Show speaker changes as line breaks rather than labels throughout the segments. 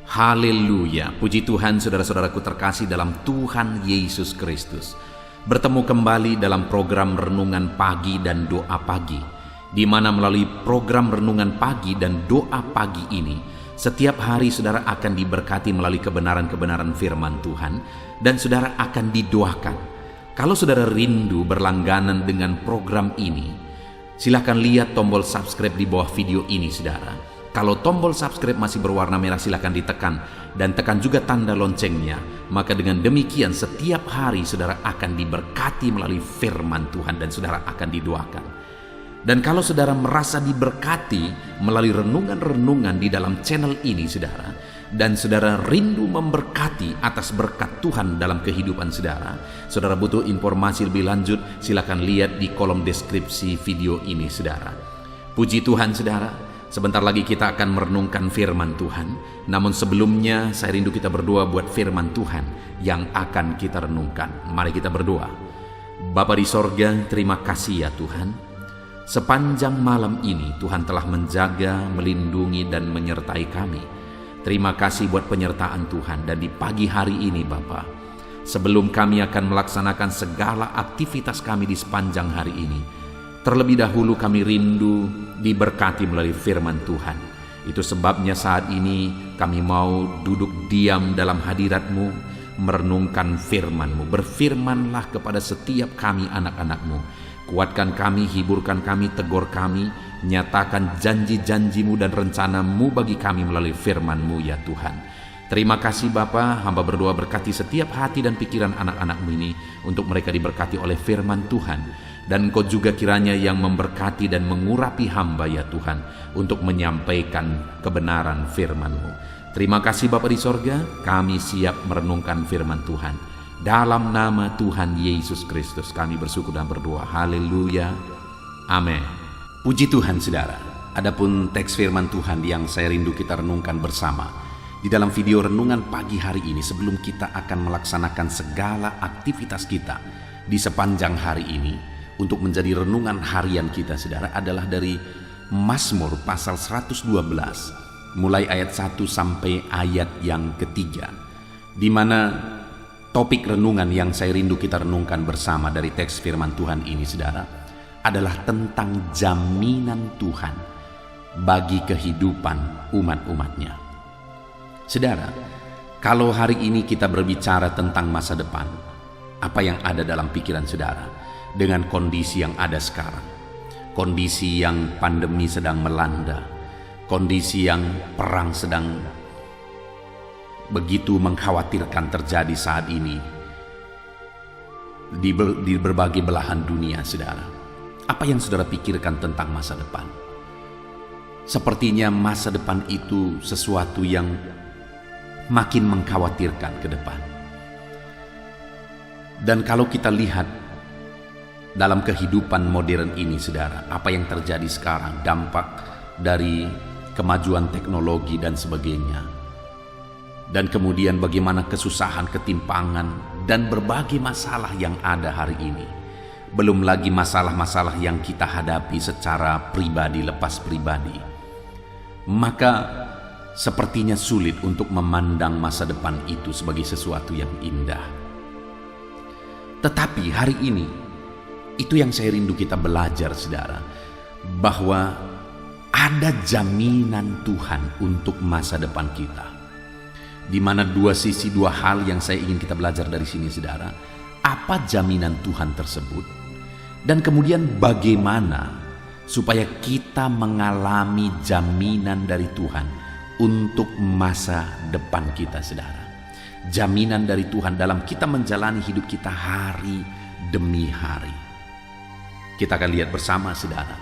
Haleluya, puji Tuhan saudara-saudaraku terkasih dalam Tuhan Yesus Kristus. Bertemu kembali dalam program Renungan Pagi dan Doa Pagi, di mana melalui program Renungan Pagi dan Doa Pagi ini, setiap hari saudara akan diberkati melalui kebenaran-kebenaran firman Tuhan, dan saudara akan didoakan. Kalau saudara rindu berlangganan dengan program ini, silakan lihat tombol subscribe di bawah video ini saudara. Kalau tombol subscribe masih berwarna merah, silakan ditekan dan tekan juga tanda loncengnya. Maka dengan demikian setiap hari saudara akan diberkati melalui firman Tuhan dan saudara akan didoakan. Dan kalau saudara merasa diberkati melalui renungan-renungan di dalam channel ini saudara, dan saudara rindu memberkati atas berkat Tuhan dalam kehidupan saudara, saudara butuh informasi lebih lanjut, silakan lihat di kolom deskripsi video ini saudara. Puji Tuhan saudara. Sebentar lagi kita akan merenungkan firman Tuhan. Namun sebelumnya saya rindu kita berdoa buat firman Tuhan yang akan kita renungkan. Mari kita berdoa. Bapa di sorga, terima kasih ya Tuhan. Sepanjang malam ini Tuhan telah menjaga, melindungi dan menyertai kami. Terima kasih buat penyertaan Tuhan. Dan di pagi hari ini Bapa, sebelum kami akan melaksanakan segala aktivitas kami di sepanjang hari ini, terlebih dahulu kami rindu diberkati melalui firman Tuhan. Itu sebabnya saat ini kami mau duduk diam dalam hadirat-Mu, merenungkan firman-Mu. Berfirmanlah kepada setiap kami anak-anak-Mu. Kuatkan kami, hiburkan kami, tegur kami, nyatakan janji-janji-Mu dan rencana-Mu bagi kami melalui firman-Mu ya Tuhan. Terima kasih Bapa, hamba berdoa berkati setiap hati dan pikiran anak-anak-Mu ini, untuk mereka diberkati oleh firman Tuhan. Dan Engkau juga kiranya yang memberkati dan mengurapi hamba ya Tuhan, untuk menyampaikan kebenaran firman-Mu. Terima kasih Bapa di sorga, kami siap merenungkan firman Tuhan. Dalam nama Tuhan Yesus Kristus kami bersyukur dan berdoa. Haleluya, amin. Puji Tuhan saudara. Adapun teks firman Tuhan yang saya rindu kita renungkan bersama di dalam video renungan pagi hari ini, sebelum kita akan melaksanakan segala aktivitas kita di sepanjang hari ini, untuk menjadi renungan harian kita saudara, adalah dari Mazmur pasal 112 mulai ayat 1 sampai ayat yang ketiga, di mana topik renungan yang saya rindu kita renungkan bersama dari teks firman Tuhan ini saudara adalah tentang jaminan Tuhan bagi kehidupan umat-umatnya. Saudara, kalau hari ini kita berbicara tentang masa depan, apa yang ada dalam pikiran saudara dengan kondisi yang ada sekarang? Kondisi yang pandemi sedang melanda, kondisi yang perang sedang begitu mengkhawatirkan terjadi saat ini di berbagai belahan dunia saudara. Apa yang saudara pikirkan tentang masa depan? Sepertinya masa depan itu sesuatu yang makin mengkhawatirkan ke depan. Dan kalau kita lihat dalam kehidupan modern ini saudara, apa yang terjadi sekarang, dampak dari kemajuan teknologi dan sebagainya, dan kemudian bagaimana kesusahan, ketimpangan dan berbagai masalah yang ada hari ini, belum lagi masalah-masalah yang kita hadapi secara pribadi, lepas pribadi, maka sepertinya sulit untuk memandang masa depan itu sebagai sesuatu yang indah. Tetapi hari ini, itu yang saya rindu kita belajar saudara, bahwa ada jaminan Tuhan untuk masa depan kita. Di mana dua sisi, dua hal yang saya ingin kita belajar dari sini saudara. Apa jaminan Tuhan tersebut? Dan kemudian bagaimana supaya kita mengalami jaminan dari Tuhan untuk masa depan kita saudara. Jaminan dari Tuhan dalam kita menjalani hidup kita hari demi hari. Kita akan lihat bersama saudara.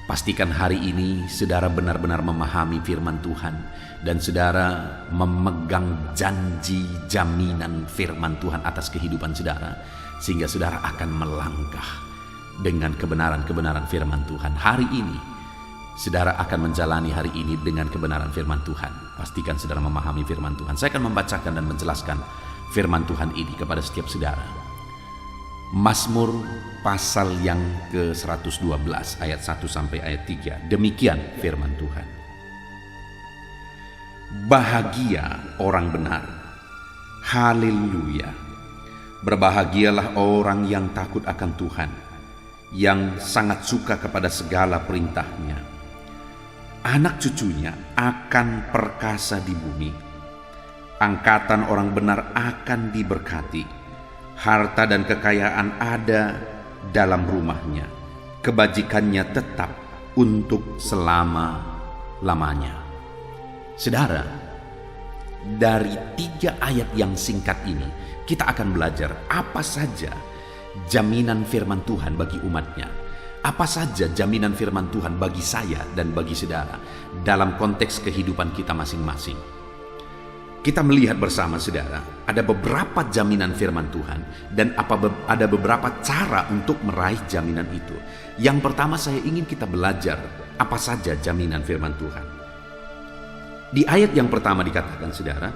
Pastikan hari ini saudara benar-benar memahami firman Tuhan, dan saudara memegang janji jaminan firman Tuhan atas kehidupan saudara, sehingga saudara akan melangkah dengan kebenaran-kebenaran firman Tuhan. Hari ini saudara akan menjalani hari ini dengan kebenaran firman Tuhan. Pastikan saudara memahami firman Tuhan. Saya akan membacakan dan menjelaskan firman Tuhan ini kepada setiap saudara. Mazmur pasal yang ke-112 ayat 1 sampai ayat 3. Demikian firman Tuhan. Bahagia orang benar. Haleluya. Berbahagialah orang yang takut akan Tuhan, yang sangat suka kepada segala perintahnya. Anak cucunya akan perkasa di bumi. Angkatan orang benar akan diberkati. Harta dan kekayaan ada dalam rumahnya. Kebajikannya tetap untuk selama-lamanya. Saudara, dari 3 ayat yang singkat ini, kita akan belajar apa saja jaminan firman Tuhan bagi umatnya. Apa saja jaminan firman Tuhan bagi saya dan bagi saudara dalam konteks kehidupan kita masing-masing. Kita melihat bersama saudara, ada beberapa jaminan firman Tuhan dan ada beberapa cara untuk meraih jaminan itu. Yang pertama, saya ingin kita belajar apa saja jaminan firman Tuhan. Di ayat yang pertama dikatakan saudara,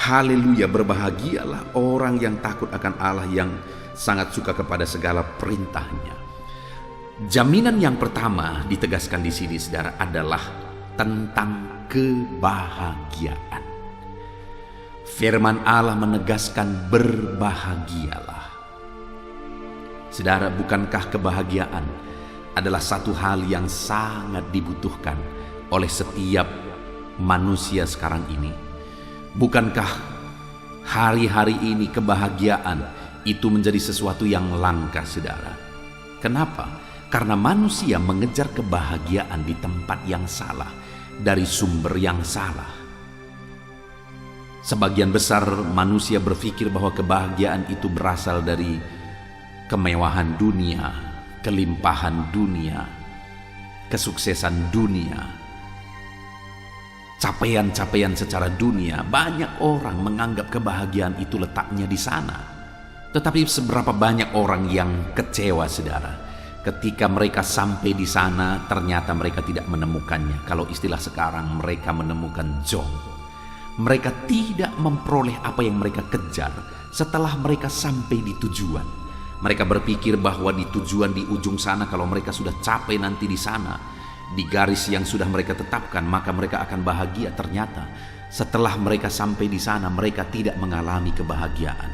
haleluya, berbahagialah orang yang takut akan Allah, yang sangat suka kepada segala perintahnya. Jaminan yang pertama ditegaskan di sini saudara adalah tentang kebahagiaan. Firman Allah menegaskan berbahagialah. Saudara, bukankah kebahagiaan adalah satu hal yang sangat dibutuhkan oleh setiap manusia sekarang ini? Bukankah hari-hari ini kebahagiaan itu menjadi sesuatu yang langka, saudara? Kenapa? Karena manusia mengejar kebahagiaan di tempat yang salah, dari sumber yang salah. Sebagian besar manusia berpikir bahwa kebahagiaan itu berasal dari kemewahan dunia, kelimpahan dunia, kesuksesan dunia, capaian-capaian secara dunia. Banyak orang menganggap kebahagiaan itu letaknya di sana. Tetapi seberapa banyak orang yang kecewa, saudara, ketika mereka sampai di sana ternyata mereka tidak menemukannya. Kalau istilah sekarang, mereka menemukan jong. Mereka tidak memperoleh apa yang mereka kejar setelah mereka sampai di tujuan. Mereka berpikir bahwa di tujuan, di ujung sana, kalau mereka sudah capai nanti di sana, di garis yang sudah mereka tetapkan, maka mereka akan bahagia. Ternyata setelah mereka sampai di sana, mereka tidak mengalami kebahagiaan.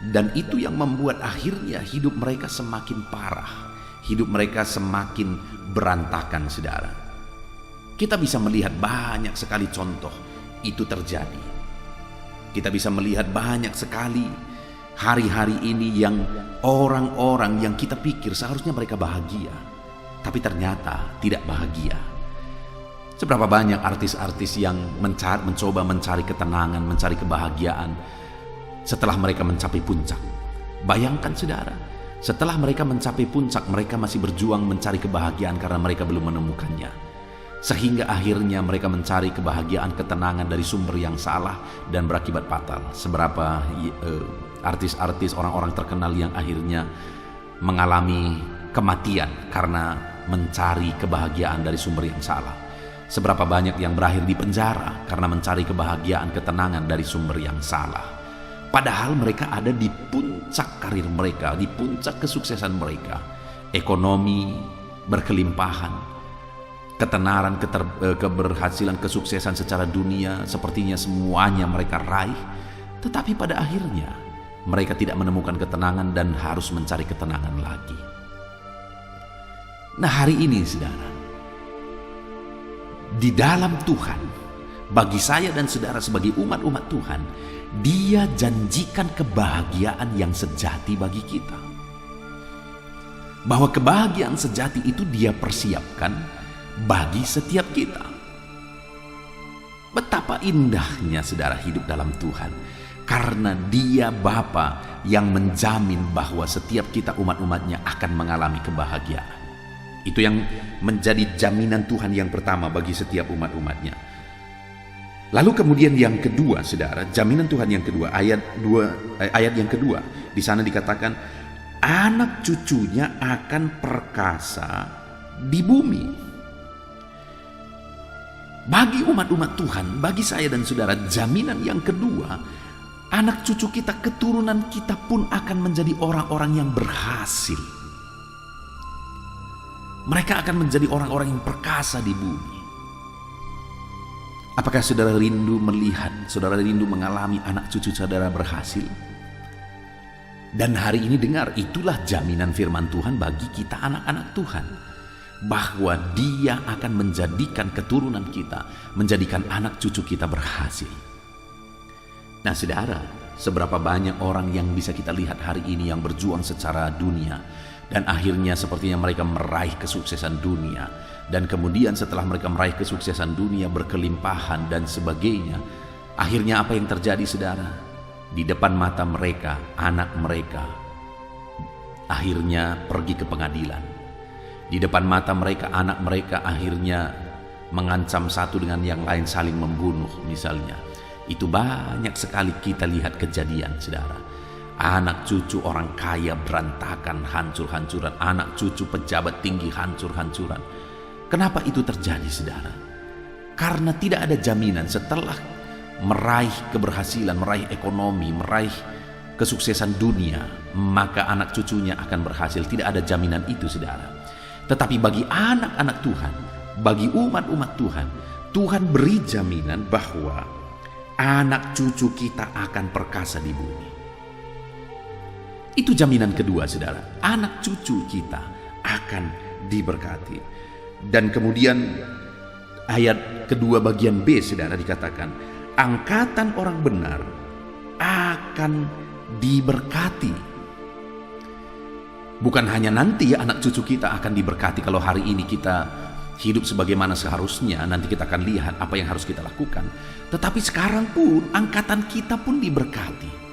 Dan itu yang membuat akhirnya hidup mereka semakin parah, hidup mereka semakin berantakan, saudara. Kita bisa melihat banyak sekali contoh itu terjadi. Kita bisa melihat banyak sekali hari-hari ini yang orang-orang yang kita pikir seharusnya mereka bahagia, tapi ternyata tidak bahagia. Seberapa banyak artis-artis yang mencoba mencari ketenangan, mencari kebahagiaan setelah mereka mencapai puncak. Bayangkan saudara, setelah mereka mencapai puncak, mereka masih berjuang mencari kebahagiaan karena mereka belum menemukannya. Sehingga akhirnya mereka mencari kebahagiaan, ketenangan dari sumber yang salah dan berakibat fatal. Seberapa artis-artis, orang-orang terkenal yang akhirnya mengalami kematian karena mencari kebahagiaan dari sumber yang salah. Seberapa banyak yang berakhir di penjara karena mencari kebahagiaan, ketenangan dari sumber yang salah. Padahal mereka ada di puncak karir mereka, di puncak kesuksesan mereka. Ekonomi berkelimpahan, ketenaran, keberhasilan, kesuksesan secara dunia, sepertinya semuanya mereka raih. Tetapi pada akhirnya mereka tidak menemukan ketenangan dan harus mencari ketenangan lagi. Nah, hari ini saudara, di dalam Tuhan, bagi saya dan saudara sebagai umat-umat Tuhan, Dia janjikan kebahagiaan yang sejati bagi kita. Bahwa kebahagiaan sejati itu Dia persiapkan bagi setiap kita. Betapa indahnya saudara hidup dalam Tuhan, karena Dia Bapa yang menjamin bahwa setiap kita umat-umatnya akan mengalami kebahagiaan. Itu yang menjadi jaminan Tuhan yang pertama bagi setiap umat-umatnya. Lalu kemudian yang kedua, saudara, jaminan Tuhan yang kedua, ayat yang kedua, di sana dikatakan anak cucunya akan perkasa di bumi. Bagi umat-umat Tuhan, bagi saya dan saudara, jaminan yang kedua, anak cucu kita, keturunan kita pun akan menjadi orang-orang yang berhasil. Mereka akan menjadi orang-orang yang perkasa di bumi. Apakah saudara rindu melihat, saudara rindu mengalami anak cucu saudara berhasil? Dan hari ini dengar, itulah jaminan firman Tuhan bagi kita anak-anak Tuhan, bahwa Dia akan menjadikan keturunan kita, menjadikan anak cucu kita berhasil. Nah saudara, seberapa banyak orang yang bisa kita lihat hari ini yang berjuang secara dunia, dan akhirnya sepertinya mereka meraih kesuksesan dunia, dan kemudian setelah mereka meraih kesuksesan dunia, berkelimpahan dan sebagainya, akhirnya apa yang terjadi saudara? Di depan mata mereka, anak mereka akhirnya pergi ke pengadilan. Di depan mata mereka, anak mereka akhirnya mengancam satu dengan yang lain, saling membunuh misalnya. Itu banyak sekali kita lihat kejadian saudara. Anak cucu orang kaya berantakan, hancur-hancuran. Anak cucu pejabat tinggi hancur-hancuran. Kenapa itu terjadi saudara? Karena tidak ada jaminan setelah meraih keberhasilan, meraih ekonomi, meraih kesuksesan dunia, maka anak cucunya akan berhasil. Tidak ada jaminan itu saudara. Tetapi bagi anak-anak Tuhan, bagi umat-umat Tuhan, Tuhan beri jaminan bahwa anak cucu kita akan perkasa di bumi. Itu jaminan kedua saudara, anak cucu kita akan diberkati. Dan kemudian ayat kedua bagian B saudara dikatakan, angkatan orang benar akan diberkati. Bukan hanya nanti ya anak cucu kita akan diberkati kalau hari ini kita hidup sebagaimana seharusnya, nanti kita akan lihat apa yang harus kita lakukan. Tetapi sekarang pun angkatan kita pun diberkati.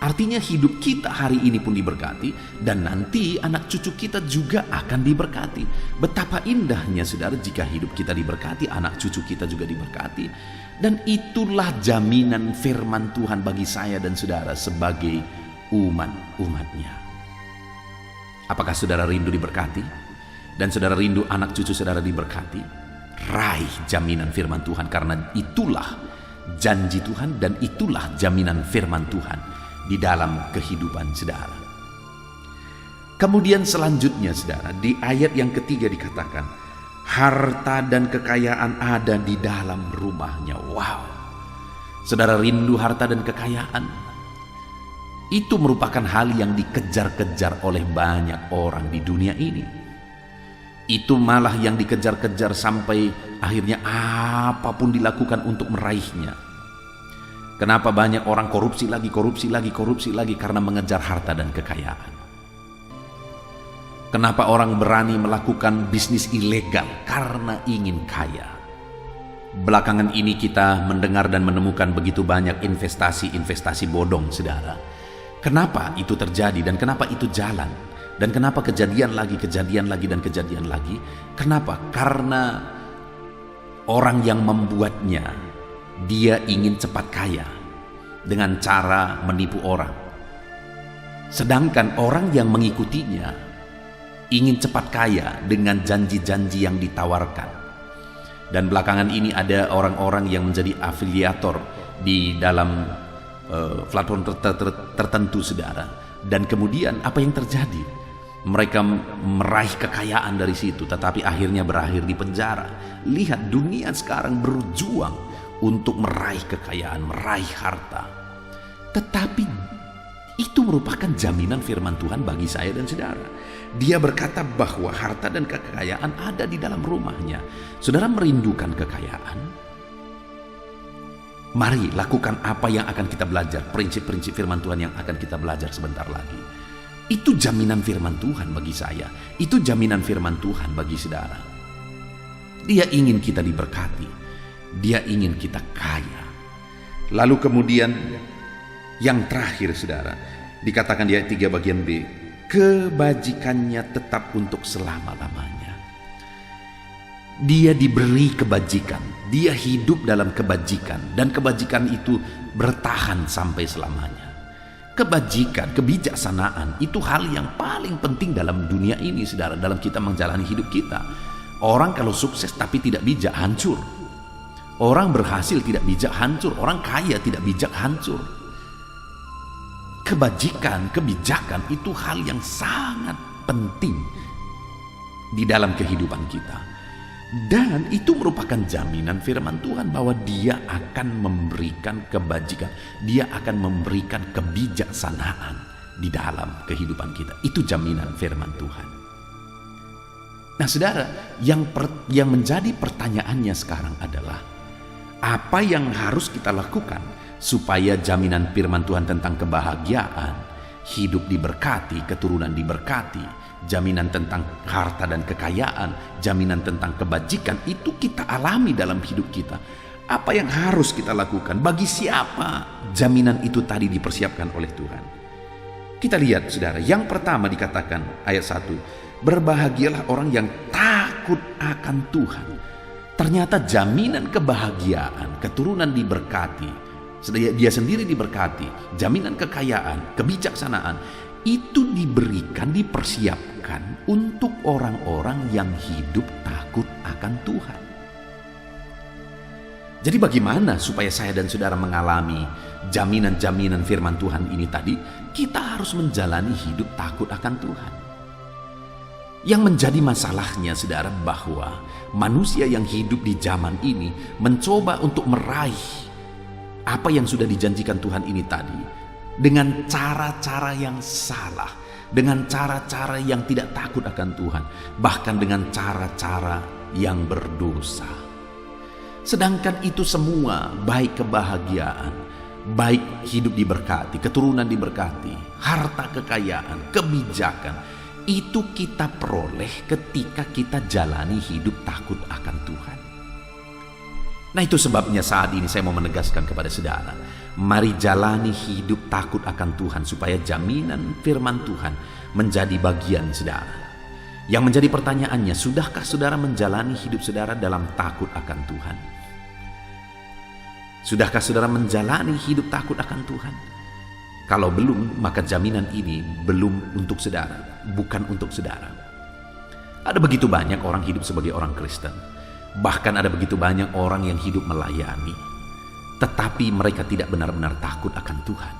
Artinya hidup kita hari ini pun diberkati, dan nanti anak cucu kita juga akan diberkati. Betapa indahnya saudara jika hidup kita diberkati, anak cucu kita juga diberkati. Dan itulah jaminan firman Tuhan bagi saya dan saudara sebagai umat-umatnya. Apakah saudara rindu diberkati? Dan saudara rindu anak cucu saudara diberkati? Raih jaminan firman Tuhan, karena itulah janji Tuhan dan itulah jaminan firman Tuhan di dalam kehidupan saudara. Kemudian selanjutnya saudara, di ayat yang ketiga dikatakan, harta dan kekayaan ada di dalam rumahnya. Wow. Saudara rindu harta dan kekayaan? Itu merupakan hal yang dikejar-kejar oleh banyak orang di dunia ini. Itu malah yang dikejar-kejar sampai akhirnya apapun dilakukan untuk meraihnya. Kenapa banyak orang korupsi lagi karena mengejar harta dan kekayaan? Kenapa orang berani melakukan bisnis ilegal? Karena ingin kaya. Belakangan ini kita mendengar dan menemukan begitu banyak investasi bodong saudara. Kenapa itu terjadi dan kenapa itu jalan? Dan kenapa kejadian lagi? Kenapa? Karena orang yang membuatnya, dia ingin cepat kaya dengan cara menipu orang. Sedangkan orang yang mengikutinya ingin cepat kaya dengan janji-janji yang ditawarkan. Dan belakangan ini ada orang-orang yang menjadi afiliator di dalam platform tertentu saudara. Dan kemudian apa yang terjadi? Mereka meraih kekayaan dari situ, tetapi akhirnya berakhir di penjara. Lihat, dunia sekarang berjuang untuk meraih kekayaan, meraih harta. Tetapi itu merupakan jaminan firman Tuhan bagi saya dan saudara. Dia berkata bahwa harta dan kekayaan ada di dalam rumahnya. Saudara merindukan kekayaan? Mari lakukan apa yang akan kita belajar, prinsip-prinsip firman Tuhan yang akan kita belajar sebentar lagi. Itu jaminan firman Tuhan bagi saya. Itu jaminan firman Tuhan bagi saudara. Dia ingin kita diberkati. Dia ingin kita kaya. Lalu kemudian yang terakhir saudara, dikatakan di ayat 3 bagian B, kebajikannya tetap untuk selama-lamanya. Dia diberi kebajikan, dia hidup dalam kebajikan, dan kebajikan itu bertahan sampai selamanya. Kebajikan, kebijaksanaan itu hal yang paling penting dalam dunia ini saudara, dalam kita menjalani hidup kita. Orang kalau sukses tapi tidak bijak, hancur. Orang berhasil tidak bijak, hancur. Orang kaya tidak bijak, hancur. Kebajikan, kebijakan itu hal yang sangat penting di dalam kehidupan kita. Dan itu merupakan jaminan firman Tuhan bahwa Dia akan memberikan kebajikan, Dia akan memberikan kebijaksanaan di dalam kehidupan kita. Itu jaminan firman Tuhan. Nah saudara, yang menjadi pertanyaannya sekarang adalah, apa yang harus kita lakukan supaya jaminan firman Tuhan tentang kebahagiaan, hidup diberkati, keturunan diberkati, jaminan tentang harta dan kekayaan, jaminan tentang kebajikan itu kita alami dalam hidup kita. Apa yang harus kita lakukan? Bagi siapa jaminan itu tadi dipersiapkan oleh Tuhan? Kita lihat saudara, yang pertama dikatakan ayat 1, berbahagialah orang yang takut akan Tuhan. Ternyata jaminan kebahagiaan, keturunan diberkati, dia sendiri diberkati, jaminan kekayaan, kebijaksanaan, itu diberikan, dipersiapkan untuk orang-orang yang hidup takut akan Tuhan. Jadi bagaimana supaya saya dan saudara mengalami jaminan-jaminan firman Tuhan ini tadi? Kita harus menjalani hidup takut akan Tuhan. Yang menjadi masalahnya saudara, bahwa manusia yang hidup di zaman ini mencoba untuk meraih apa yang sudah dijanjikan Tuhan ini tadi dengan cara-cara yang salah, dengan cara-cara yang tidak takut akan Tuhan, bahkan dengan cara-cara yang berdosa. Sedangkan itu semua, baik kebahagiaan, baik hidup diberkati, keturunan diberkati, harta kekayaan, kebijakan, itu kita peroleh ketika kita jalani hidup takut akan Tuhan. Nah itu sebabnya saat ini saya mau menegaskan kepada saudara, mari jalani hidup takut akan Tuhan supaya jaminan firman Tuhan menjadi bagian saudara. Yang menjadi pertanyaannya, sudahkah saudara menjalani hidup saudara dalam takut akan Tuhan? Sudahkah saudara menjalani hidup takut akan Tuhan? Kalau belum, maka jaminan ini belum untuk saudara, bukan untuk saudara. Ada begitu banyak orang hidup sebagai orang Kristen. Bahkan ada begitu banyak orang yang hidup melayani, tetapi mereka tidak benar-benar takut akan Tuhan.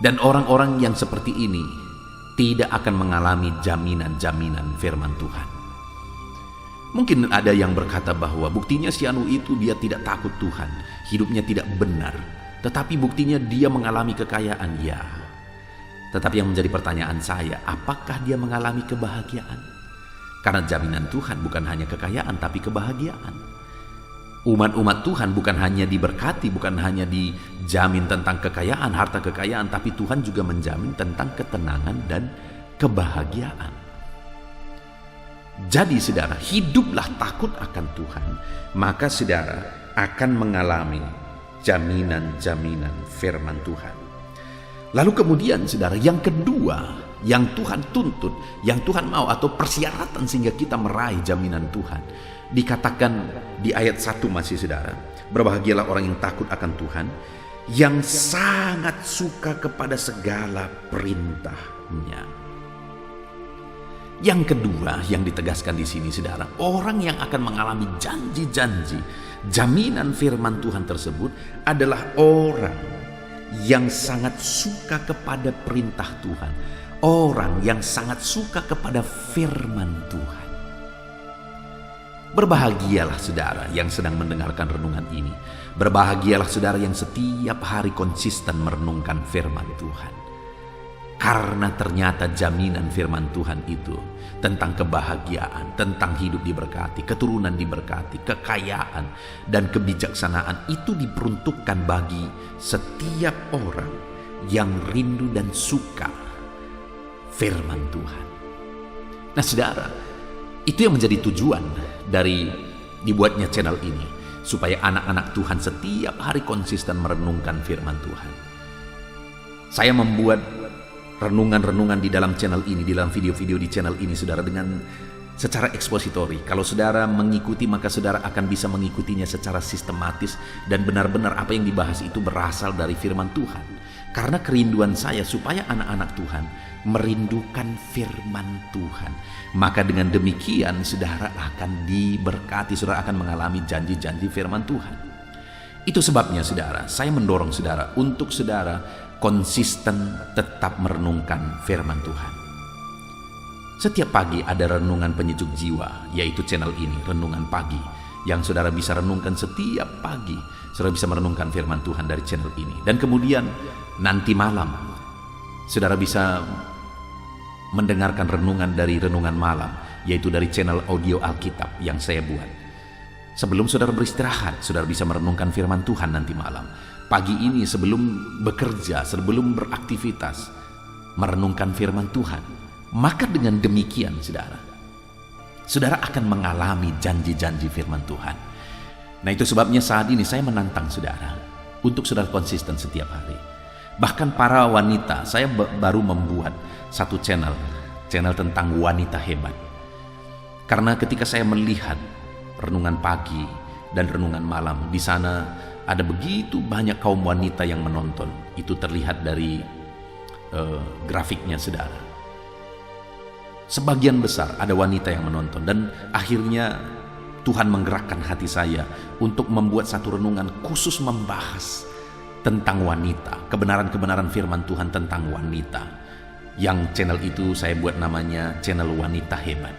Dan orang-orang yang seperti ini tidak akan mengalami jaminan-jaminan firman Tuhan. Mungkin ada yang berkata bahwa buktinya si anu itu dia tidak takut Tuhan, hidupnya tidak benar, tetapi buktinya dia mengalami kekayaan. Ya, tetapi yang menjadi pertanyaan saya, apakah dia mengalami kebahagiaan? Karena jaminan Tuhan bukan hanya kekayaan, tapi kebahagiaan. Umat-umat Tuhan bukan hanya diberkati, bukan hanya dijamin tentang kekayaan, harta kekayaan, tapi Tuhan juga menjamin tentang ketenangan dan kebahagiaan. Jadi saudara, hiduplah takut akan Tuhan, maka saudara akan mengalami jaminan-jaminan firman Tuhan. Lalu kemudian saudara, yang kedua yang Tuhan tuntut, yang Tuhan mau, atau persyaratan sehingga kita meraih jaminan Tuhan, dikatakan di ayat 1 masih saudara, berbahagialah orang yang takut akan Tuhan, yang sangat suka kepada segala perintah-Nya. Yang kedua yang ditegaskan di sini saudara, orang yang akan mengalami janji-janji, jaminan firman Tuhan tersebut adalah orang yang sangat suka kepada perintah Tuhan. Orang yang sangat suka kepada firman Tuhan. Berbahagialah saudara yang sedang mendengarkan renungan ini. Berbahagialah saudara yang setiap hari konsisten merenungkan firman Tuhan. Karena ternyata jaminan firman Tuhan itu tentang kebahagiaan, tentang hidup diberkati, keturunan diberkati, kekayaan, dan kebijaksanaan itu diperuntukkan bagi setiap orang yang rindu dan suka firman Tuhan. Nah saudara, itu yang menjadi tujuan dari dibuatnya channel ini, supaya anak-anak Tuhan setiap hari konsisten merenungkan firman Tuhan. Saya membuat renungan-renungan di dalam channel ini, di dalam video-video di channel ini saudara, dengan secara ekspositori. Kalau saudara mengikuti, maka saudara akan bisa mengikutinya secara sistematis, dan benar-benar apa yang dibahas itu berasal dari firman Tuhan. Karena kerinduan saya supaya anak-anak Tuhan merindukan firman Tuhan. Maka dengan demikian saudara akan diberkati, saudara akan mengalami janji-janji firman Tuhan. Itu sebabnya saudara, saya mendorong saudara untuk saudara konsisten tetap merenungkan firman Tuhan. Setiap pagi ada renungan penyejuk jiwa, yaitu channel ini, Renungan Pagi, yang saudara bisa renungkan setiap pagi. Saudara bisa merenungkan firman Tuhan dari channel ini. Dan kemudian nanti malam, saudara bisa mendengarkan renungan dari Renungan Malam, yaitu dari channel audio Alkitab yang saya buat. Sebelum saudara beristirahat, saudara bisa merenungkan firman Tuhan nanti malam. Pagi ini sebelum bekerja, sebelum beraktivitas, merenungkan firman Tuhan. Maka dengan demikian saudara akan mengalami janji-janji firman Tuhan. Nah, itu sebabnya saat ini saya menantang saudara untuk saudara konsisten setiap hari. Bahkan para wanita, saya baru membuat satu channel tentang wanita hebat. Karena ketika saya melihat renungan pagi dan renungan malam, di sana ada begitu banyak kaum wanita yang menonton. Itu terlihat dari grafiknya saudara. Sebagian besar ada wanita yang menonton, dan akhirnya Tuhan menggerakkan hati saya untuk membuat satu renungan khusus membahas tentang wanita, kebenaran-kebenaran firman Tuhan tentang wanita. Yang channel itu saya buat namanya channel Wanita Hebat.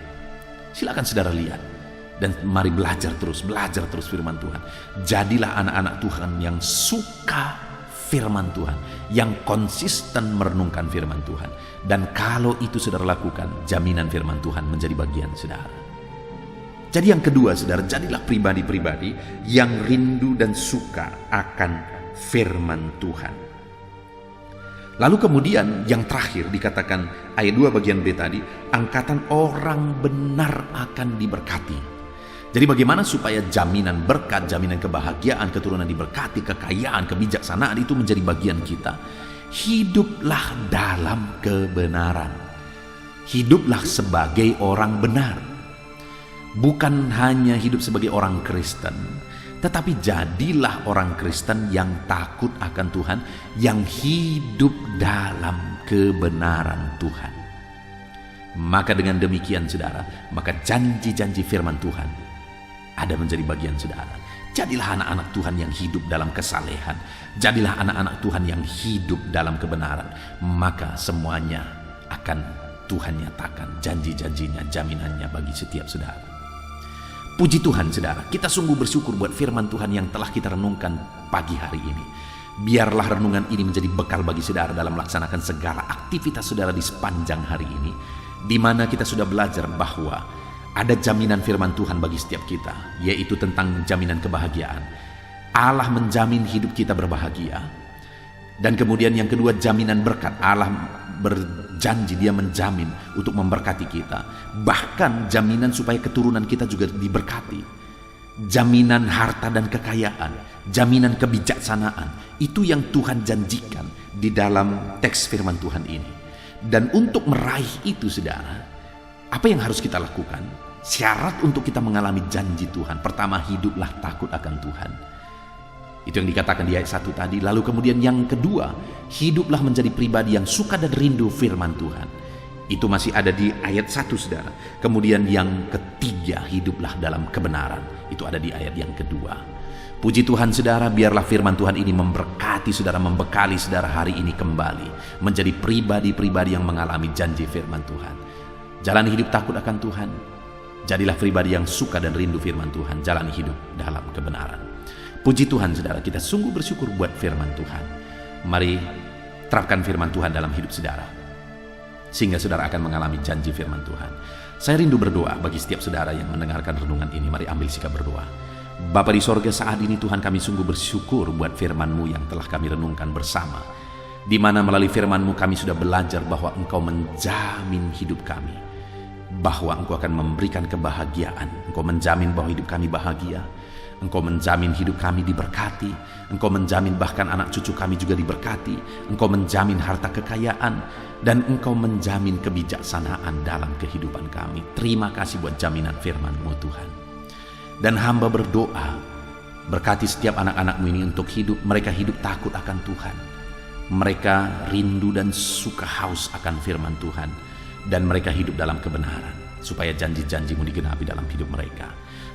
Silakan saudara lihat dan mari belajar terus firman Tuhan. Jadilah anak-anak Tuhan yang suka firman Tuhan, yang konsisten merenungkan firman Tuhan. Dan kalau itu saudara lakukan, jaminan firman Tuhan menjadi bagian saudara. Jadi yang kedua saudara, jadilah pribadi-pribadi yang rindu dan suka akan firman Tuhan. Lalu kemudian yang terakhir dikatakan ayat 2 bagian B tadi, angkatan orang benar akan diberkati. Jadi bagaimana supaya jaminan berkat, jaminan kebahagiaan, keturunan diberkati, kekayaan, kebijaksanaan itu menjadi bagian kita? Hiduplah dalam kebenaran. Hiduplah sebagai orang benar. Bukan hanya hidup sebagai orang Kristen, tetapi jadilah orang Kristen yang takut akan Tuhan, yang hidup dalam kebenaran Tuhan. Maka dengan demikian saudara, maka janji-janji firman Tuhan ada menjadi bagian saudara. Jadilah anak-anak Tuhan yang hidup dalam kesalehan. Jadilah anak-anak Tuhan yang hidup dalam kebenaran. Maka semuanya akan Tuhan nyatakan janji-janjinya, jaminannya bagi setiap saudara. Puji Tuhan saudara, kita sungguh bersyukur buat firman Tuhan yang telah kita renungkan pagi hari ini. Biarlah renungan ini menjadi bekal bagi saudara dalam melaksanakan segala aktivitas saudara di sepanjang hari ini, di mana kita sudah belajar bahwa ada jaminan firman Tuhan bagi setiap kita, yaitu tentang jaminan kebahagiaan. Allah menjamin hidup kita berbahagia. Dan kemudian yang kedua, jaminan berkat. Allah berjanji, dia menjamin untuk memberkati kita. Bahkan jaminan supaya keturunan kita juga diberkati. Jaminan harta dan kekayaan, jaminan kebijaksanaan. Itu yang Tuhan janjikan di dalam teks firman Tuhan ini. Dan untuk meraih itu saudara, apa yang harus kita lakukan? Syarat untuk kita mengalami janji Tuhan, pertama, hiduplah takut akan Tuhan. Itu yang dikatakan di ayat 1 tadi. Lalu kemudian yang kedua, hiduplah menjadi pribadi yang suka dan rindu firman Tuhan. Itu masih ada di ayat 1 saudara. Kemudian yang ketiga, hiduplah dalam kebenaran. Itu ada di ayat yang kedua. Puji Tuhan saudara, biarlah firman Tuhan ini memberkati saudara, membekali saudara hari ini kembali menjadi pribadi-pribadi yang mengalami janji firman Tuhan. Jalani hidup takut akan Tuhan. Jadilah pribadi yang suka dan rindu firman Tuhan. Jalani hidup dalam kebenaran. Puji Tuhan saudara, kita sungguh bersyukur buat firman Tuhan. Mari terapkan firman Tuhan dalam hidup saudara, sehingga saudara akan mengalami janji firman Tuhan. Saya rindu berdoa bagi setiap saudara yang mendengarkan renungan ini. Mari ambil sikap berdoa. Bapa di sorga, saat ini Tuhan kami sungguh bersyukur buat firman-Mu yang telah kami renungkan bersama, di mana melalui firman-Mu kami sudah belajar bahwa Engkau menjamin hidup kami, bahwa Engkau akan memberikan kebahagiaan. Engkau menjamin bahwa hidup kami bahagia. Engkau menjamin hidup kami diberkati. Engkau menjamin bahkan anak cucu kami juga diberkati. Engkau menjamin harta kekayaan. Dan Engkau menjamin kebijaksanaan dalam kehidupan kami. Terima kasih buat jaminan firman-Mu Tuhan. Dan hamba berdoa, berkati setiap anak-anak-Mu ini untuk hidup. Mereka hidup takut akan Tuhan. Mereka rindu dan suka haus akan firman Tuhan. Dan mereka hidup dalam kebenaran, supaya janji-janji-Mu digenapi dalam hidup mereka.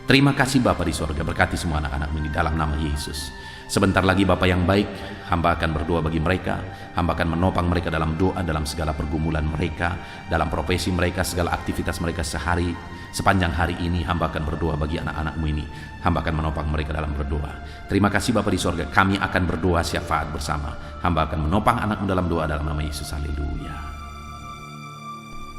Terima kasih Bapa di sorga, berkati semua anak-anak-Mu ini dalam nama Yesus. Sebentar lagi Bapa yang baik, hamba akan berdoa bagi mereka. Hamba akan menopang mereka dalam doa, dalam segala pergumulan mereka, dalam profesi mereka, segala aktivitas mereka sepanjang hari ini. Hamba akan berdoa bagi anak-anak-Mu ini. Hamba akan menopang mereka dalam berdoa. Terima kasih Bapa di sorga, kami akan berdoa syafaat bersama. Hamba akan menopang anak-Mu dalam doa dalam nama Yesus. Haleluya.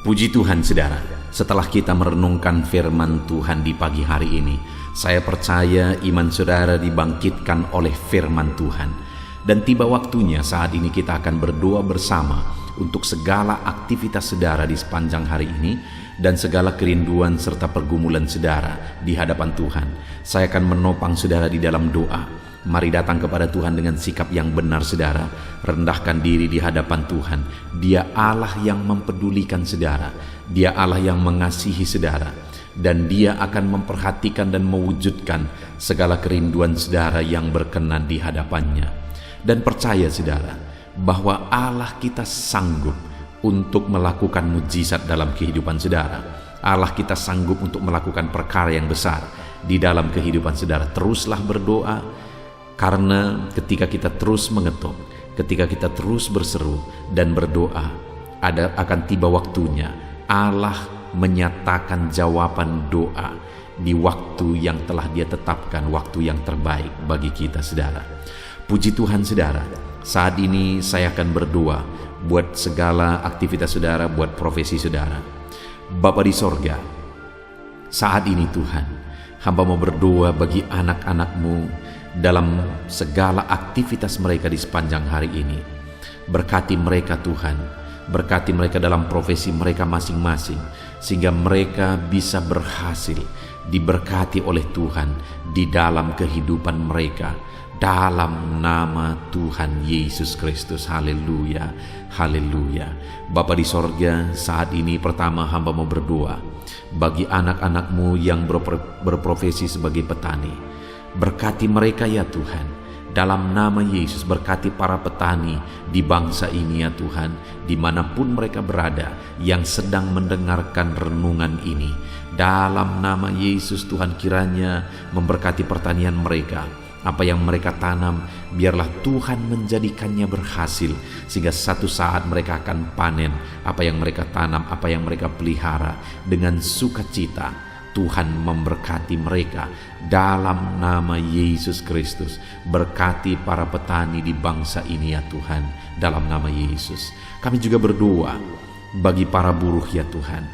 Puji Tuhan saudara, setelah kita merenungkan firman Tuhan di pagi hari ini, saya percaya iman saudara dibangkitkan oleh firman Tuhan. Dan tiba waktunya saat ini kita akan berdoa bersama untuk segala aktivitas saudara di sepanjang hari ini dan segala kerinduan serta pergumulan saudara di hadapan Tuhan. Saya akan menopang saudara di dalam doa. Mari datang kepada Tuhan dengan sikap yang benar saudara. Rendahkan diri di hadapan Tuhan. Dia Allah yang mempedulikan saudara. Dia Allah yang mengasihi saudara. Dan Dia akan memperhatikan dan mewujudkan segala kerinduan saudara yang berkenan di hadapannya. Dan percaya saudara, bahwa Allah kita sanggup untuk melakukan mujizat dalam kehidupan saudara. Allah kita sanggup untuk melakukan perkara yang besar di dalam kehidupan saudara. Teruslah berdoa, karena ketika kita terus mengetuk, ketika kita terus berseru dan berdoa, akan tiba waktunya Allah menyatakan jawaban doa di waktu yang telah Dia tetapkan, waktu yang terbaik bagi kita saudara. Puji Tuhan saudara, saat ini saya akan berdoa buat segala aktivitas saudara, buat profesi saudara. Bapa di sorga, saat ini Tuhan, hamba mau berdoa bagi anak-anak-Mu dalam segala aktivitas mereka di sepanjang hari ini. Berkati mereka Tuhan, berkati mereka dalam profesi mereka masing-masing, sehingga mereka bisa berhasil, diberkati oleh Tuhan di dalam kehidupan mereka, dalam nama Tuhan Yesus Kristus. Haleluya, haleluya. Bapa di sorga, saat ini pertama hamba mau berdoa bagi anak-anak-Mu yang berprofesi sebagai petani. Berkati mereka ya Tuhan, dalam nama Yesus. Berkati para petani di bangsa ini ya Tuhan, dimanapun mereka berada yang sedang mendengarkan renungan ini. Dalam nama Yesus Tuhan, kiranya memberkati pertanian mereka. Apa yang mereka tanam, biarlah Tuhan menjadikannya berhasil, sehingga satu saat mereka akan panen apa yang mereka tanam, apa yang mereka pelihara dengan sukacita. Tuhan memberkati mereka dalam nama Yesus Kristus. Berkati para petani di bangsa ini ya Tuhan, dalam nama Yesus. Kami juga berdoa bagi para buruh ya Tuhan,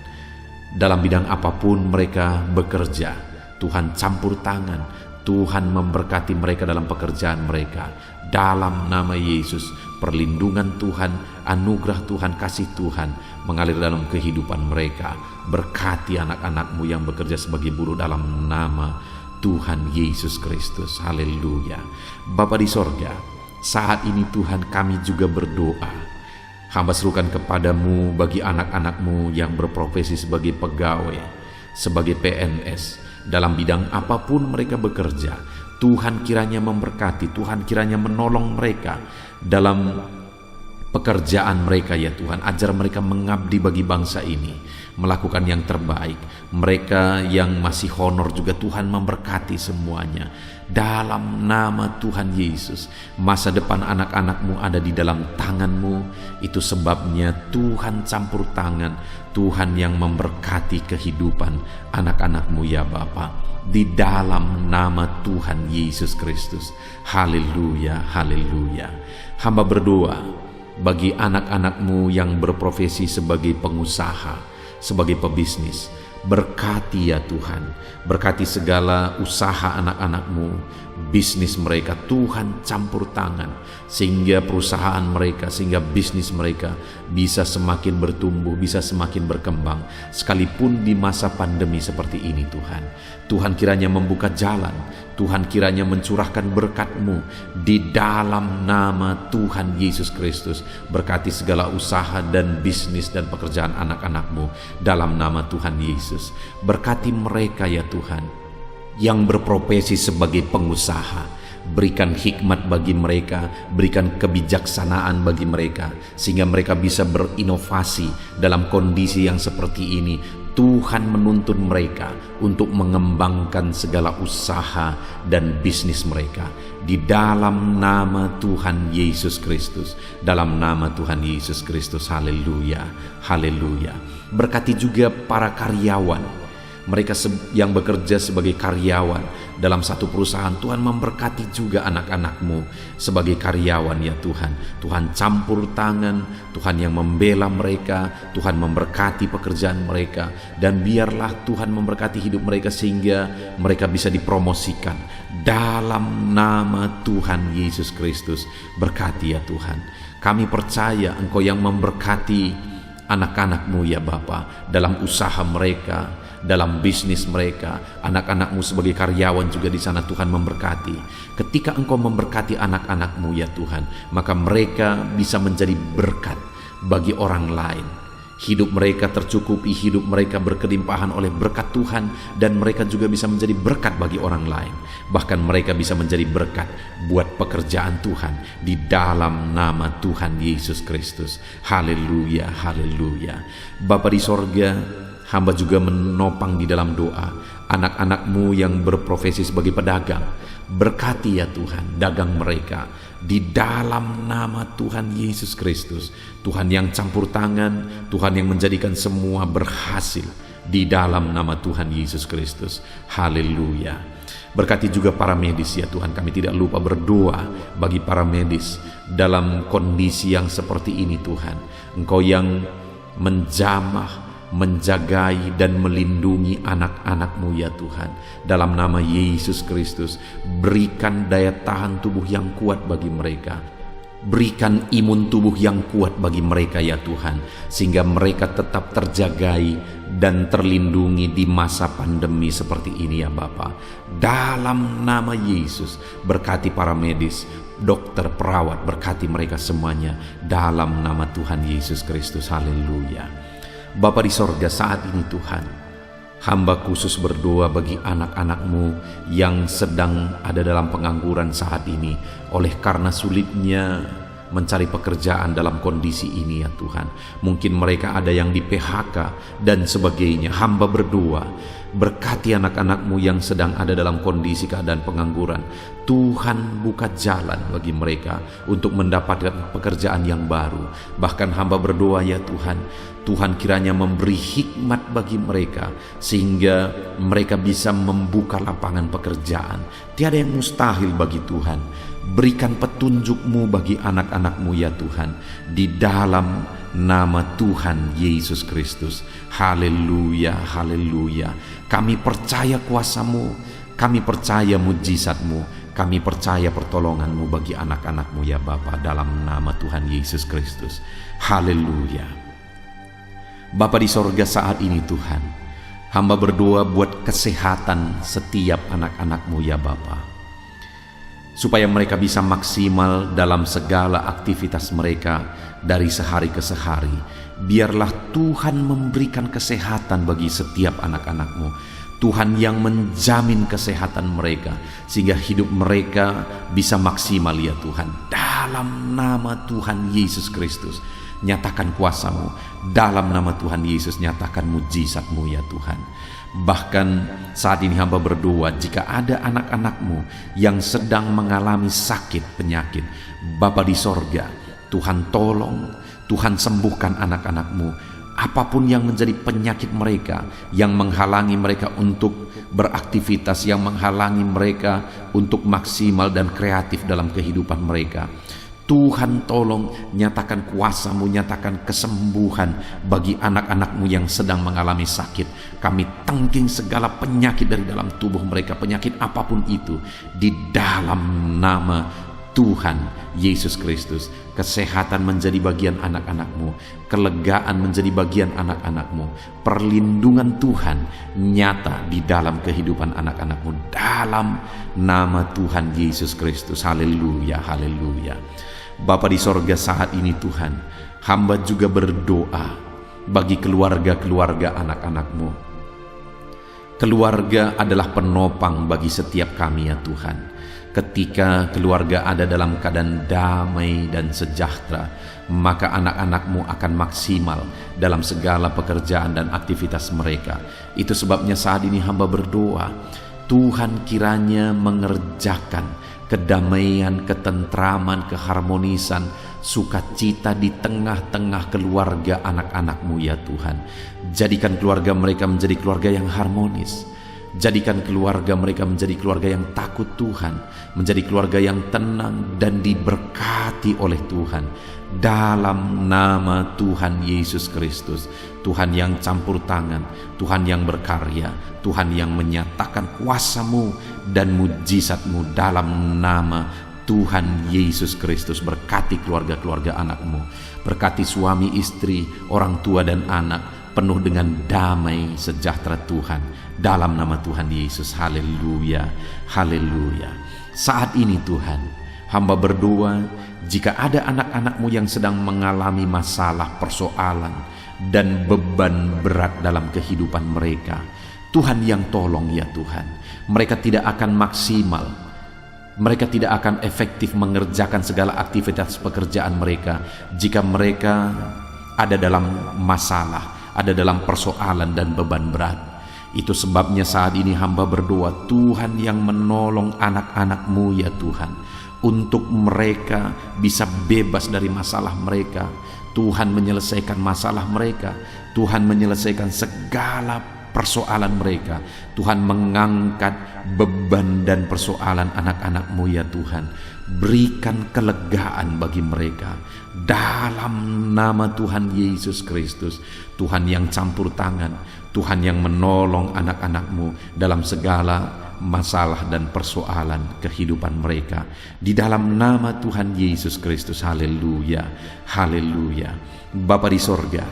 dalam bidang apapun mereka bekerja. Tuhan campur tangan, Tuhan memberkati mereka dalam pekerjaan mereka. Dalam nama Yesus, perlindungan Tuhan, anugerah Tuhan, kasih Tuhan mengalir dalam kehidupan mereka. Berkati anak-anak-Mu yang bekerja sebagai buruh dalam nama Tuhan Yesus Kristus. Haleluya. Bapa di sorga, saat ini Tuhan kami juga berdoa. Hamba serukan kepadamu bagi anak-anak-Mu yang berprofesi sebagai pegawai, sebagai PNS, dalam bidang apapun mereka bekerja. Tuhan kiranya memberkati, Tuhan kiranya menolong mereka dalam pekerjaan mereka ya Tuhan. Ajar mereka mengabdi bagi bangsa ini, melakukan yang terbaik. Mereka yang masih honor juga Tuhan memberkati semuanya. Dalam nama Tuhan Yesus, masa depan anak-anak-Mu ada di dalam tangan-Mu. Itu sebabnya Tuhan campur tangan, Tuhan yang memberkati kehidupan anak-anak-Mu ya Bapa, di dalam nama Tuhan Yesus Kristus. Haleluya, haleluya. Hamba berdoa bagi anak-anak-Mu yang berprofesi sebagai pengusaha, sebagai pebisnis. Berkati ya Tuhan, berkati segala usaha anak-anak-Mu, bisnis mereka. Tuhan campur tangan, sehingga perusahaan mereka, sehingga bisnis mereka bisa semakin bertumbuh, bisa semakin berkembang, sekalipun di masa pandemi seperti ini Tuhan. Tuhan kiranya membuka jalan, Tuhan kiranya mencurahkan berkat-Mu di dalam nama Tuhan Yesus Kristus. Berkati segala usaha dan bisnis dan pekerjaan anak-anak-Mu dalam nama Tuhan Yesus. Berkati mereka ya Tuhan yang berprofesi sebagai pengusaha. Berikan hikmat bagi mereka, berikan kebijaksanaan bagi mereka, sehingga mereka bisa berinovasi dalam kondisi yang seperti ini. Tuhan menuntun mereka untuk mengembangkan segala usaha dan bisnis mereka di dalam nama Tuhan Yesus Kristus. Dalam nama Tuhan Yesus Kristus. Haleluya, haleluya. Berkati juga para karyawan, mereka yang bekerja sebagai karyawan dalam satu perusahaan. Tuhan memberkati juga anak-anak-Mu sebagai karyawan ya Tuhan. Tuhan campur tangan, Tuhan yang membela mereka, Tuhan memberkati pekerjaan mereka, dan biarlah Tuhan memberkati hidup mereka sehingga mereka bisa dipromosikan dalam nama Tuhan Yesus Kristus. Berkati ya Tuhan. Kami percaya Engkau yang memberkati anak-anak-Mu ya Bapa, dalam usaha mereka, dalam bisnis mereka. Anak-anak-Mu sebagai karyawan juga di sana Tuhan memberkati. Ketika Engkau memberkati anak-anak-Mu ya Tuhan, maka mereka bisa menjadi berkat bagi orang lain. Hidup mereka tercukupi, hidup mereka berkelimpahan oleh berkat Tuhan, dan mereka juga bisa menjadi berkat bagi orang lain. Bahkan mereka bisa menjadi berkat buat pekerjaan Tuhan di dalam nama Tuhan Yesus Kristus. Haleluya, haleluya. Bapa di sorga, hamba juga menopang di dalam doa anak-anak-Mu yang berprofesi sebagai pedagang. Berkati ya Tuhan dagang mereka di dalam nama Tuhan Yesus Kristus. Tuhan yang campur tangan, Tuhan yang menjadikan semua berhasil di dalam nama Tuhan Yesus Kristus. Haleluya. Berkati juga para medis ya Tuhan. Kami tidak lupa berdoa bagi para medis dalam kondisi yang seperti ini Tuhan. Engkau yang menjamah, menjagai dan melindungi anak-anak-Mu ya Tuhan. Dalam nama Yesus Kristus, berikan daya tahan tubuh yang kuat bagi mereka. Berikan imun tubuh yang kuat bagi mereka ya Tuhan, sehingga mereka tetap terjagai dan terlindungi di masa pandemi seperti ini ya Bapa. Dalam nama Yesus, berkati para medis, dokter, perawat, berkati mereka semuanya dalam nama Tuhan Yesus Kristus. Haleluya. Bapa di sorga, saat ini Tuhan, hamba khusus berdoa bagi anak-anak-Mu yang sedang ada dalam pengangguran saat ini oleh karena sulitnya mencari pekerjaan dalam kondisi ini ya Tuhan. Mungkin mereka ada yang di PHK dan sebagainya. Hamba berdoa, berkati anak-anak-Mu yang sedang ada dalam kondisi keadaan pengangguran. Tuhan buka jalan bagi mereka untuk mendapatkan pekerjaan yang baru. Bahkan hamba berdoa ya Tuhan, Tuhan kiranya memberi hikmat bagi mereka sehingga mereka bisa membuka lapangan pekerjaan. Tiada yang mustahil bagi Tuhan. Berikan petunjuk-Mu bagi anak-anak-Mu ya Tuhan, di dalam nama Tuhan Yesus Kristus. Haleluya, haleluya. Kami percaya kuasa-Mu, kami percaya mujizat-Mu, kami percaya pertolongan-Mu bagi anak-anak-Mu ya Bapa, dalam nama Tuhan Yesus Kristus. Haleluya. Bapa di sorga, saat ini Tuhan, hamba berdoa buat kesehatan setiap anak-anak-Mu ya Bapa, supaya mereka bisa maksimal dalam segala aktivitas mereka dari sehari ke sehari. Biarlah Tuhan memberikan kesehatan bagi setiap anak-anak-Mu. Tuhan yang menjamin kesehatan mereka sehingga hidup mereka bisa maksimal ya Tuhan. Dalam nama Tuhan Yesus Kristus, nyatakan kuasa-Mu. Dalam nama Tuhan Yesus, nyatakan mujizat-Mu ya Tuhan. Bahkan saat ini hamba berdoa, jika ada anak-anak-Mu yang sedang mengalami sakit penyakit, Bapa di sorga, Tuhan tolong, Tuhan sembuhkan anak-anak-Mu. Apapun yang menjadi penyakit mereka, yang menghalangi mereka untuk beraktivitas, yang menghalangi mereka untuk maksimal dan kreatif dalam kehidupan mereka, Tuhan tolong, nyatakan kuasa-Mu, nyatakan kesembuhan bagi anak-anak-Mu yang sedang mengalami sakit. Kami tangking segala penyakit dari dalam tubuh mereka, penyakit apapun itu, di dalam nama Tuhan Yesus Kristus. Kesehatan menjadi bagian anak-anak-Mu, kelegaan menjadi bagian anak-anak-Mu, perlindungan Tuhan nyata di dalam kehidupan anak-anak-Mu, dalam nama Tuhan Yesus Kristus. Haleluya, haleluya. Bapa di sorga, saat ini Tuhan, hamba juga berdoa bagi keluarga-keluarga anak-anak-Mu. Keluarga adalah penopang bagi setiap kami ya Tuhan. Ketika keluarga ada dalam keadaan damai dan sejahtera, maka anak-anakmu akan maksimal dalam segala pekerjaan dan aktivitas mereka. Itu sebabnya saat ini hamba berdoa, Tuhan kiranya mengerjakan kedamaian, ketentraman, keharmonisan, sukacita di tengah-tengah keluarga anak-anakmu ya Tuhan. Jadikan keluarga mereka menjadi keluarga yang harmonis. Jadikan keluarga mereka menjadi keluarga yang takut Tuhan, menjadi keluarga yang tenang dan diberkati oleh Tuhan. Dalam nama Tuhan Yesus Kristus, Tuhan yang campur tangan, Tuhan yang berkarya, Tuhan yang menyatakan kuasa-Mu dan mujizat-Mu dalam nama Tuhan Yesus Kristus. Berkati keluarga-keluarga anak-Mu, berkati suami, istri, orang tua dan anak, penuh dengan damai sejahtera Tuhan dalam nama Tuhan Yesus. Haleluya, haleluya. Saat ini Tuhan, hamba berdoa, jika ada anak-anak-Mu yang sedang mengalami masalah, persoalan, dan beban berat dalam kehidupan mereka, Tuhan yang tolong ya Tuhan. Mereka tidak akan maksimal, mereka tidak akan efektif mengerjakan segala aktivitas pekerjaan mereka jika mereka ada dalam masalah, ada dalam persoalan dan beban berat. Itu sebabnya saat ini hamba berdoa, Tuhan yang menolong anak-anak-Mu ya Tuhan, untuk mereka bisa bebas dari masalah mereka. Tuhan menyelesaikan masalah mereka, Tuhan menyelesaikan segala persoalan mereka. Tuhan mengangkat beban dan persoalan anak-anak-Mu ya Tuhan. Berikan kelegaan bagi mereka dalam nama Tuhan Yesus Kristus. Tuhan yang campur tangan, Tuhan yang menolong anak-anak-Mu dalam segala masalah dan persoalan kehidupan mereka, di dalam nama Tuhan Yesus Kristus. Haleluya, haleluya. Bapa di sorga,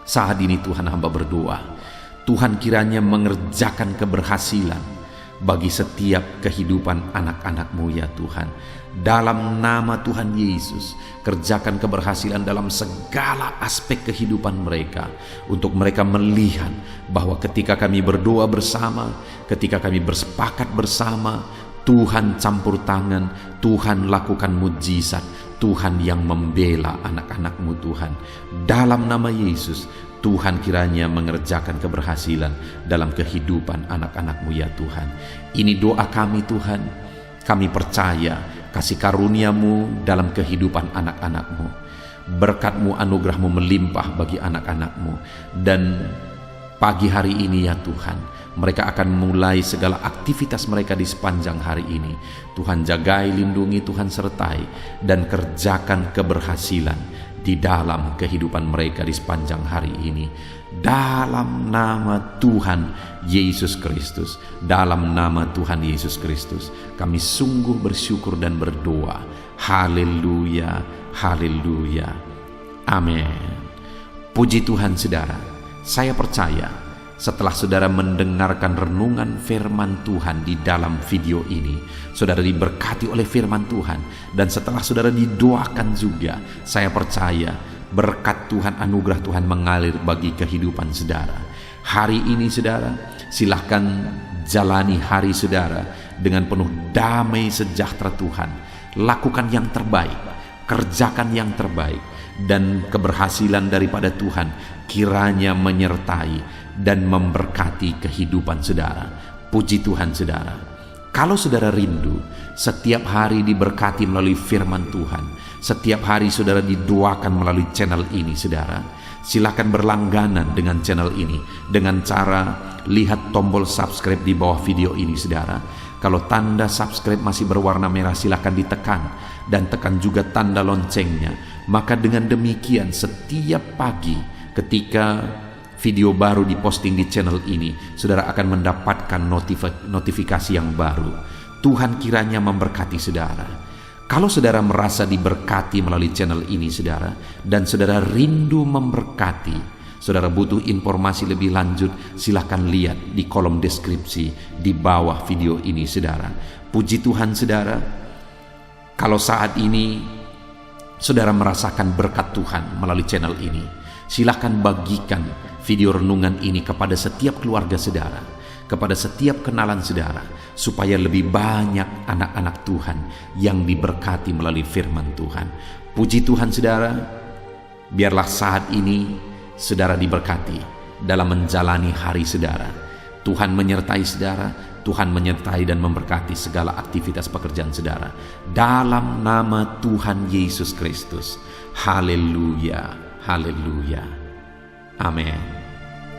saat ini Tuhan hamba berdoa, Tuhan kiranya mengerjakan keberhasilan bagi setiap kehidupan anak-anak-Mu ya Tuhan. Dalam nama Tuhan Yesus, kerjakan keberhasilan dalam segala aspek kehidupan mereka, untuk mereka melihat bahwa ketika kami berdoa bersama, ketika kami bersepakat bersama, Tuhan campur tangan, Tuhan lakukan mujizat, Tuhan yang membela anak-anak-Mu Tuhan. Dalam nama Yesus, Tuhan kiranya mengerjakan keberhasilan dalam kehidupan anak-anak-Mu ya Tuhan. Ini doa kami Tuhan. Kami percaya kasih karunia-Mu dalam kehidupan anak-anak-Mu. Berkat-Mu, anugerah-Mu melimpah bagi anak-anak-Mu. Dan pagi hari ini ya Tuhan, mereka akan mulai segala aktivitas mereka di sepanjang hari ini. Tuhan jagai, lindungi, Tuhan sertai, dan kerjakan keberhasilan di dalam kehidupan mereka di sepanjang hari ini. Dalam nama Tuhan Yesus Kristus, dalam nama Tuhan Yesus Kristus, kami sungguh bersyukur dan berdoa. Haleluya, haleluya, amin. Puji Tuhan saudara, saya percaya setelah saudara mendengarkan renungan firman Tuhan di dalam video ini, saudara diberkati oleh firman Tuhan. Dan setelah saudara didoakan juga, saya percaya berkat Tuhan, anugerah Tuhan mengalir bagi kehidupan saudara. Hari ini saudara, silahkan jalani hari saudara dengan penuh damai sejahtera Tuhan. Lakukan yang terbaik, kerjakan yang terbaik, dan keberhasilan daripada Tuhan kiranya menyertai dan memberkati kehidupan saudara. Puji Tuhan saudara. Kalau saudara rindu setiap hari diberkati melalui firman Tuhan, setiap hari saudara didoakan melalui channel ini saudara, silakan berlangganan dengan channel ini dengan cara lihat tombol subscribe di bawah video ini saudara. Kalau tanda subscribe masih berwarna merah, silakan ditekan, dan tekan juga tanda loncengnya. Maka dengan demikian setiap pagi ketika video baru diposting di channel ini, saudara akan mendapatkan notifikasi yang baru. Tuhan kiranya memberkati saudara. Kalau saudara merasa diberkati melalui channel ini saudara, dan saudara rindu memberkati, saudara butuh informasi lebih lanjut, silahkan lihat di kolom deskripsi di bawah video ini saudara. Puji Tuhan saudara. Kalau saat ini saudara merasakan berkat Tuhan melalui channel ini, silahkan bagikan video renungan ini kepada setiap keluarga saudara. kepada setiap kenalan saudara, supaya lebih banyak anak-anak Tuhan yang diberkati melalui firman Tuhan. Puji Tuhan saudara, biarlah saat ini saudara diberkati dalam menjalani hari saudara. Tuhan menyertai saudara, Tuhan menyertai dan memberkati segala aktivitas pekerjaan saudara. Dalam nama Tuhan Yesus Kristus. Haleluya, haleluya. Amin.